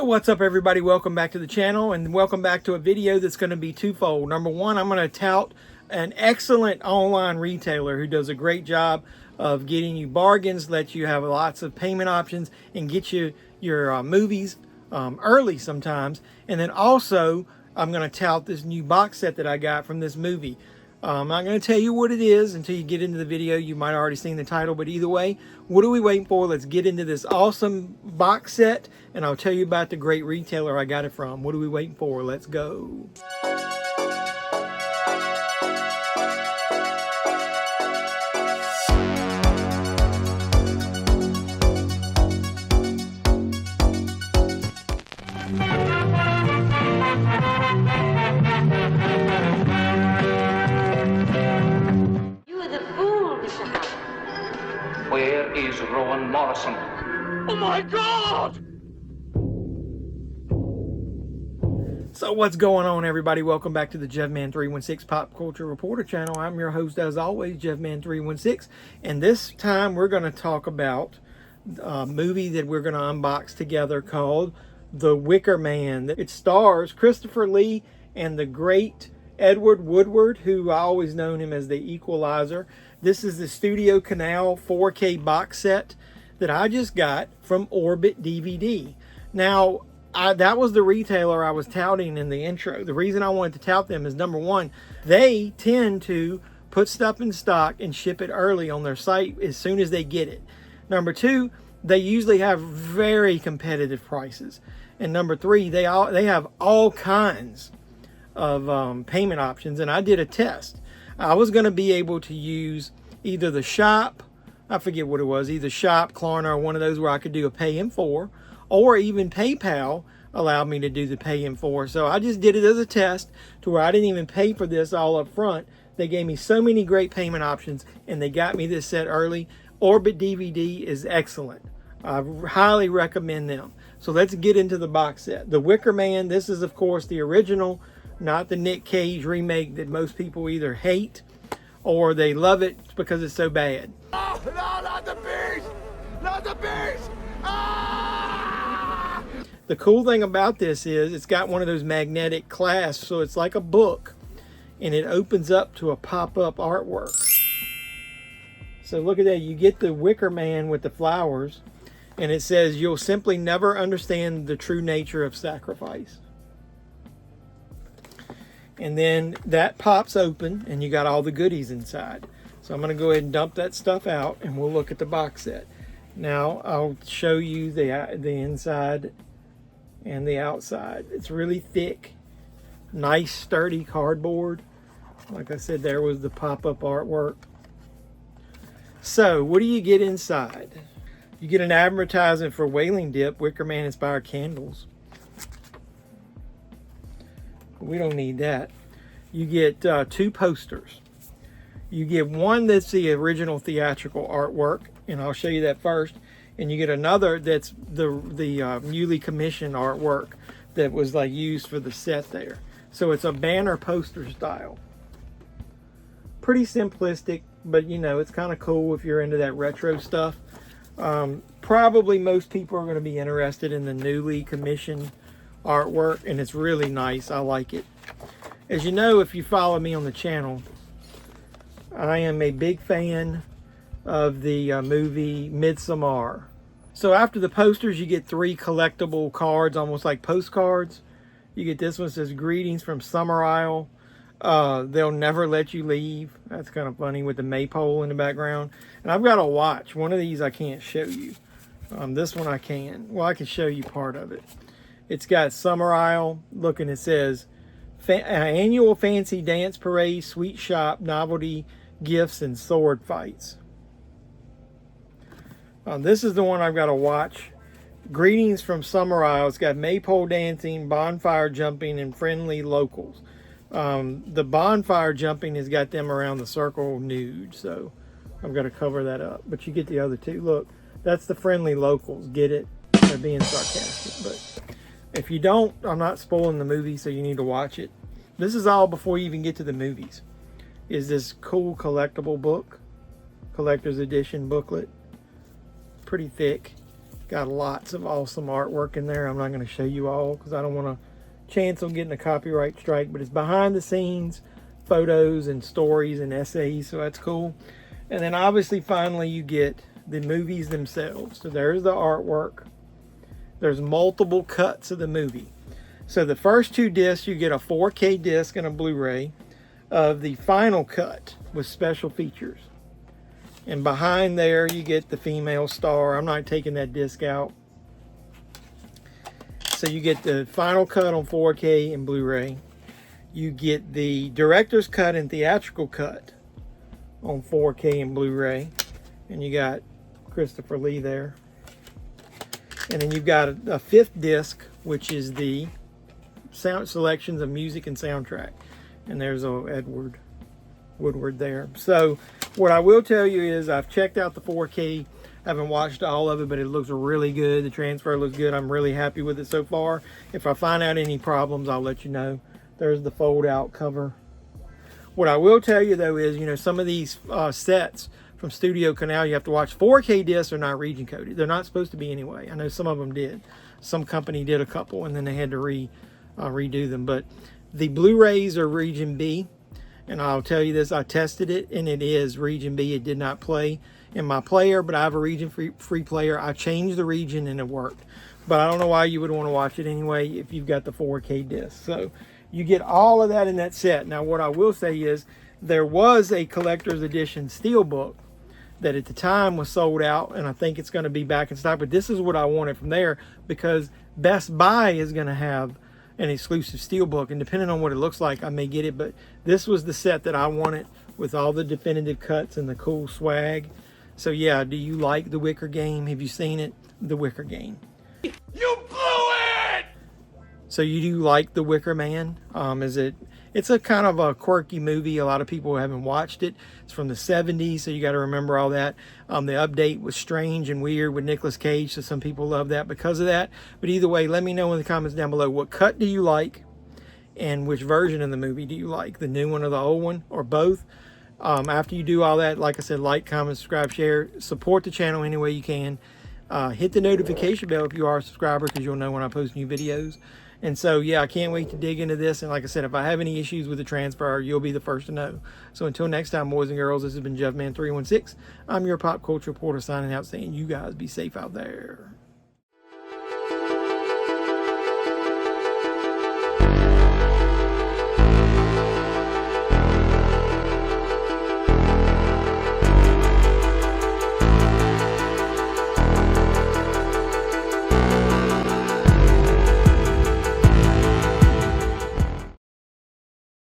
What's up, everybody? Welcome back to the channel, and welcome back to a video that's going to be twofold. Number one, I'm going to tout an excellent online retailer who does a great job of getting you bargains, let you have lots of payment options, and get you your movies early sometimes. And then also, I'm going to tout this new box set that I got from this movie. I'm not going to tell you what it is until you get into the video. You might have already seen the title, but either way, what are we waiting for? Let's get into this awesome box set, and I'll tell you about the great retailer I got it from. What are we waiting for? Let's go. Where is Rowan Morrison? Oh my God! So what's going on, everybody? Welcome back to the JevMan316 Pop Culture Reporter channel. I'm your host, as always, JevMan316. And this time we're going to talk about a movie that we're going to unbox together called The Wicker Man. It stars Christopher Lee and the great Edward Woodward, who I always known him as the Equalizer. This is the Studio Canal 4K box set that I just got from Orbit DVD. Now, that was the retailer I was touting in the intro. The reason I wanted to tout them is, number one, they tend to put stuff in stock and ship it early on their site as soon as they get it. Number two, they usually have very competitive prices. And number three, they have all kinds of payment options. And I did a test. I was going to be able to use either the Shop, I forget what it was, either Shop, Klarna, or one of those where I could do a pay in for, or even PayPal allowed me to do the pay in for. So I just did it as a test to where I didn't even pay for this all up front. They gave me so many great payment options, and they got me this set early. Orbit DVD is excellent. I highly recommend them. So let's get into the box set. The Wicker Man, this is of course the original, not the Nick Cage remake that most people either hate or they love it because it's so bad. Oh, no, not the beast! Not the beast! Ah! The cool thing about this is it's got one of those magnetic clasps, so it's like a book, and it opens up to a pop-up artwork. So look at that. You get the Wicker Man with the flowers, and it says, "You'll simply never understand the true nature of sacrifice." And then that pops open and you got all the goodies inside. So I'm going to go ahead and dump that stuff out and we'll look at the box set. Now I'll show you the inside and the outside. It's really thick, nice sturdy cardboard. Like I said, there was the pop-up artwork. So what do you get inside? You get an advertisement for Whaling Dip, Wicker Man inspired candles. We don't need that. You get two posters. You get one that's the original theatrical artwork, and I'll show you that first. And you get another that's the newly commissioned artwork that was like used for the set there. So it's a banner poster style. Pretty simplistic, but you know, it's kind of cool if you're into that retro stuff. Probably most people are going to be interested in the newly commissioned artwork, and it's really nice. I like it. As you know, if you follow me on the channel, I am a big fan of the movie Midsommar. So after the posters, you get three collectible cards, almost like postcards. You get this one that says, "Greetings from Summer Isle. They'll never let you leave." That's kind of funny with the maypole in the background. And I've got a watch. One of these I can't show you. This one I can. Well, I can show you part of it. It's got Summer Isle. Look, and it says, "Annual Fancy Dance Parade, Sweet Shop, Novelty Gifts, and Sword Fights." This is the one I've got to watch. "Greetings from Summer Isle." It's got maypole dancing, bonfire jumping, and friendly locals. The bonfire jumping has got them around the circle nude, so I've got to cover that up. But you get the other two. Look, that's the friendly locals. Get it? They're being sarcastic, but if you don't, I'm not spoiling the movie, so you need to watch it. This is all before you even get to the movies. Is this cool collectible book, collector's edition booklet. Pretty thick. Got lots of awesome artwork in there. I'm not going to show you all because I don't want to chance on getting a copyright strike, but it's behind the scenes photos and stories and essays, so that's cool. And then obviously finally you get the movies themselves. So there's the artwork. There's multiple cuts of the movie. So the first 2 discs, you get a 4K disc and a Blu-ray of the final cut with special features. And behind there you get the female star. I'm not taking that disc out. So you get the final cut on 4K and Blu-ray. You get the director's cut and theatrical cut on 4K and Blu-ray. And you got Christopher Lee there. And then you've got a 5th disc, which is the sound selections of music and soundtrack. And there's Edward Woodward there. So what I will tell you is I've checked out the 4K. I haven't watched all of it, but it looks really good. The transfer looks good. I'm really happy with it so far. If I find out any problems, I'll let you know. There's the fold out cover. What I will tell you though is, you know, some of these sets from Studio Canal, you have to watch. 4K discs are not region coded. They're not supposed to be anyway. I know some of them did. Some company did a couple and then they had to redo them. But the Blu-rays are region B. And I'll tell you this, I tested it and it is region B. It did not play in my player, but I have a region free player. I changed the region and it worked. But I don't know why you would want to watch it anyway if you've got the 4K disc. So you get all of that in that set. Now what I will say is there was a collector's edition steelbook that at the time was sold out, and I think it's going to be back in stock. But this is what I wanted from there, because Best Buy is going to have an exclusive steelbook, and depending on what it looks like, I may get it. But this was the set that I wanted with all the definitive cuts and the cool swag. So yeah, do you like The Wicker Game? Have you seen it? The Wicker Game. You blew it! So you do like The Wicker Man? It's a kind of a quirky movie. A lot of people haven't watched it. It's from the 70s, so you got to remember all that. The update was strange and weird with Nicolas Cage, so some people love that because of that. But either way, let me know in the comments down below, what cut do you like and which version of the movie do you like? The new one or the old one, or both? After you do all that, like I said, like, comment, subscribe, share. Support the channel any way you can. Hit the notification bell if you are a subscriber, because you'll know when I post new videos. And so, yeah, I can't wait to dig into this. And like I said, if I have any issues with the transfer, you'll be the first to know. So until next time, boys and girls, this has been JevMan316. I'm your pop culture reporter signing out, saying you guys be safe out there.